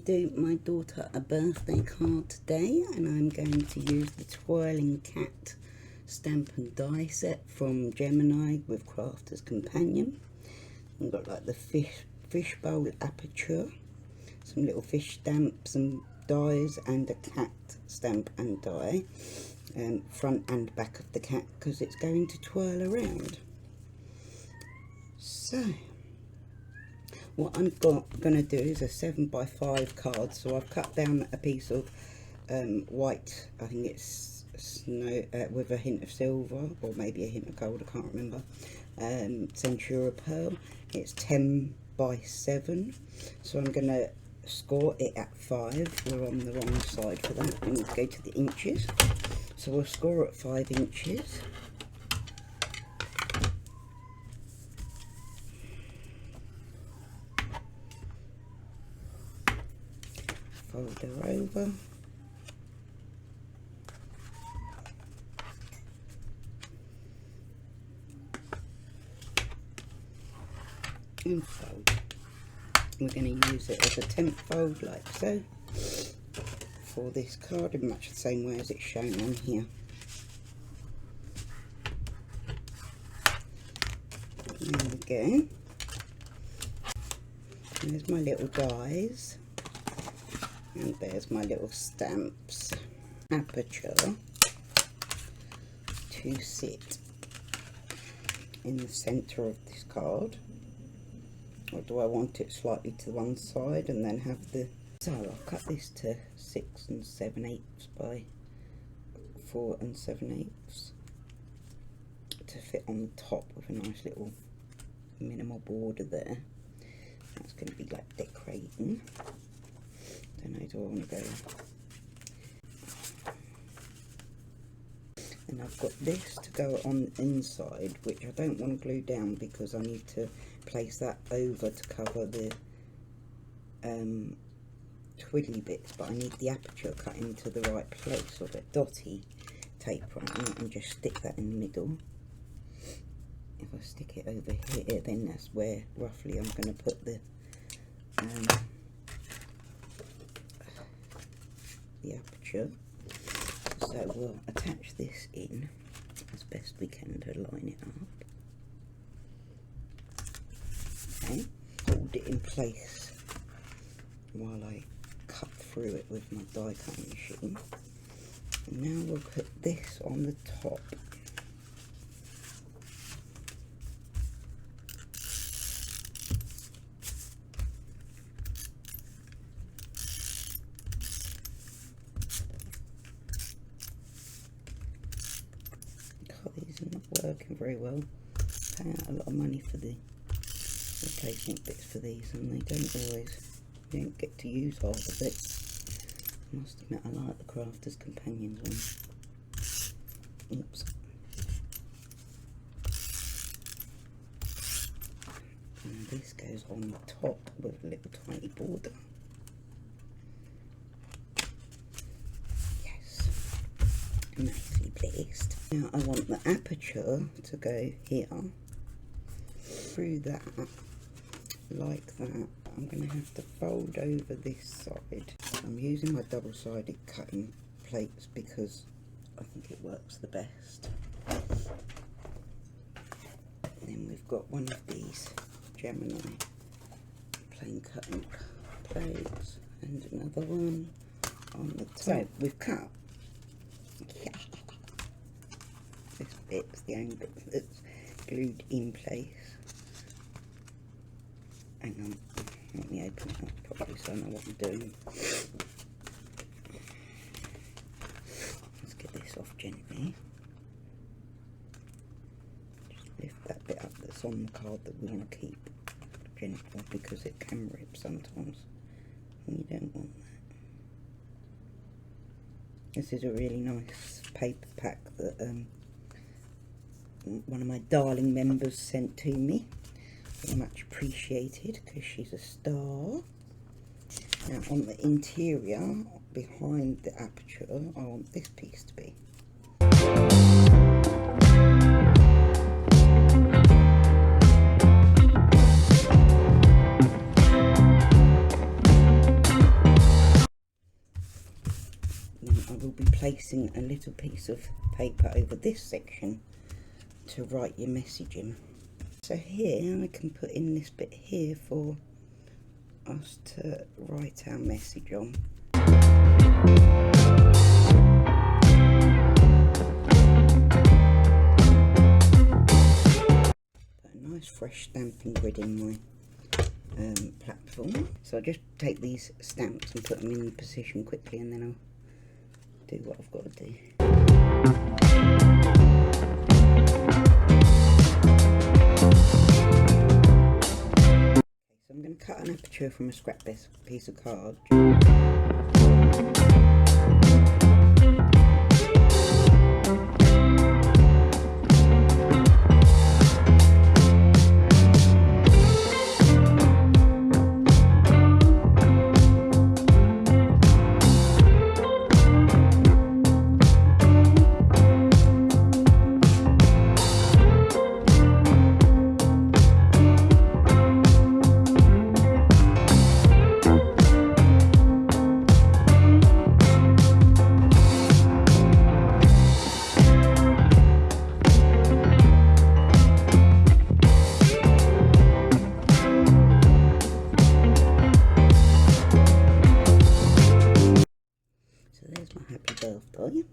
do my daughter a birthday card today, and I'm going to use the Twirling Cat stamp and die set from Gemini with Crafter's Companion. I've got like the fishbowl aperture, some little fish stamps and dies, and a cat stamp and die, front and back of the cat because it's going to twirl around. So what I'm going to do is a 7x5 card. So I've cut down a piece of white, I think it's snow, with a hint of silver or maybe a hint of gold, I can't remember, Centura Pearl. It's 10x7, so I'm going to score it at 5. We're on the wrong side for that. We need to go to the inches, so we'll score at 5 inches. Fold her over. And fold. We're going to use it as a 10th fold like so for this card in much the same way as it's shown on here. There we go. And there's my little dies. And there's my little stamps, aperture to sit in the centre of this card. Or do I want it slightly to one side and then have the... So I'll cut this to 6 7/8 by 4 7/8 to fit on the top with a nice little minimal border there. That's going to be like decorating. Don't know, do I want to go? And I've got this to go on the inside, which I don't want to glue down because I need to place that over to cover the twiddly bits, but I need the aperture cut into the right place, or the dotty tape on, and just stick that in the middle. If I stick it over here, then that's where roughly I'm going to put the aperture. So we'll attach this in as best we can to line it up. Okay, hold it in place while I cut through it with my die cutting machine. And now we'll put this on the top. These are not working very well. Pay out a lot of money for the replacement bits for these, and you don't get to use half of it. I must admit, I like the Crafter's Companions one. Oops. And this goes on the top with a little tiny border. Yes, nicely placed. Now I want the aperture to go here, through that, like that. I'm going to have to fold over this side. I'm using my double-sided cutting plates because I think it works the best. Then we've got one of these Gemini plain cutting plates and another one on the top. So we've cut. This bit's the only bit that's glued in place. Hang on, let me open it up properly so I know what I'm doing. Let's get this off gently. Just lift that bit up that's on the card that we want to keep gentle, because it can rip sometimes and you don't want that. This is a really nice paper pack that one of my darling members sent to me. Very much appreciated because she's a star. Now on the interior, behind the aperture, I want this piece to be. will be placing a little piece of paper over this section to write your message in. So here I can put in this bit here for us to write our message on. Put a nice fresh stamping grid in my platform. So I'll just take these stamps and put them in position quickly, and then I'll do what I've got to do. So I'm going to cut an aperture from a scrap piece of card. There's my happy birthday.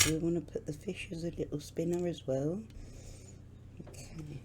we want to put the fish as a little spinner as well. Okay.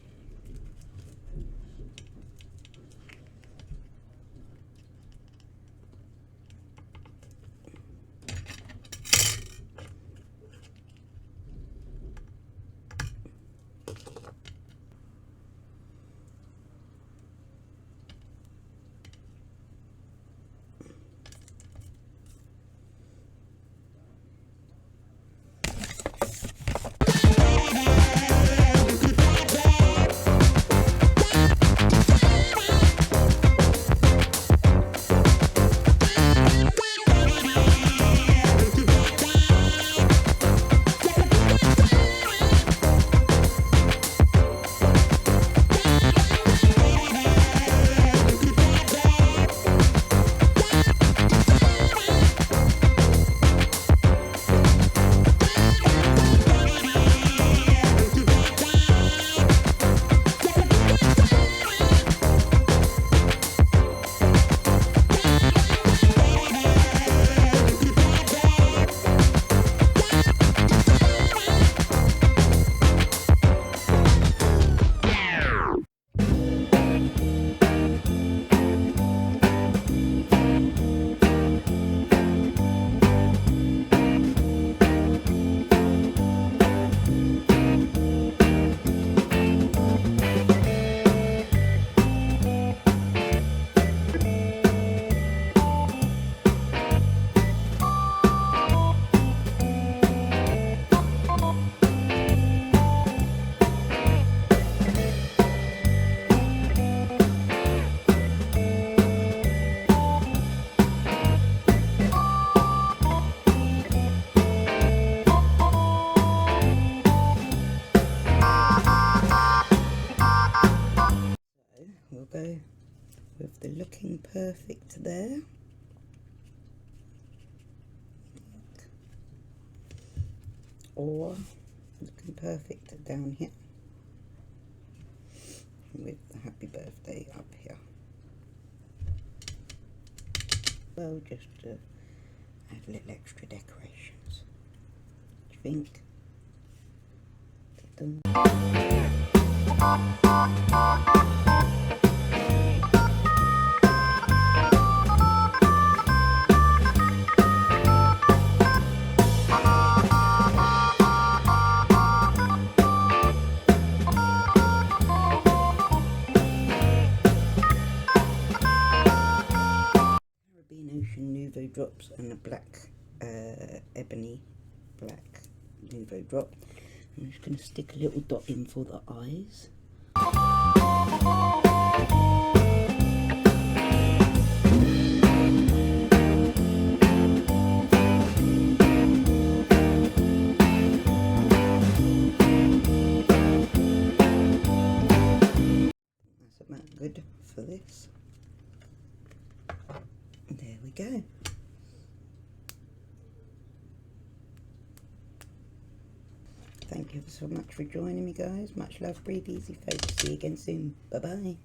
We'll go with the looking perfect there. Or looking perfect down here with the happy birthday up here. Well, just to add a little extra decorations. What do you think? Drops and a black ebony black Nouveau drop. I'm just going to stick a little dot in for the eyes. That's about good for this. There we go. Thank you so much for joining me, guys. Much love, breathe easy, folks. See you again soon. Bye bye.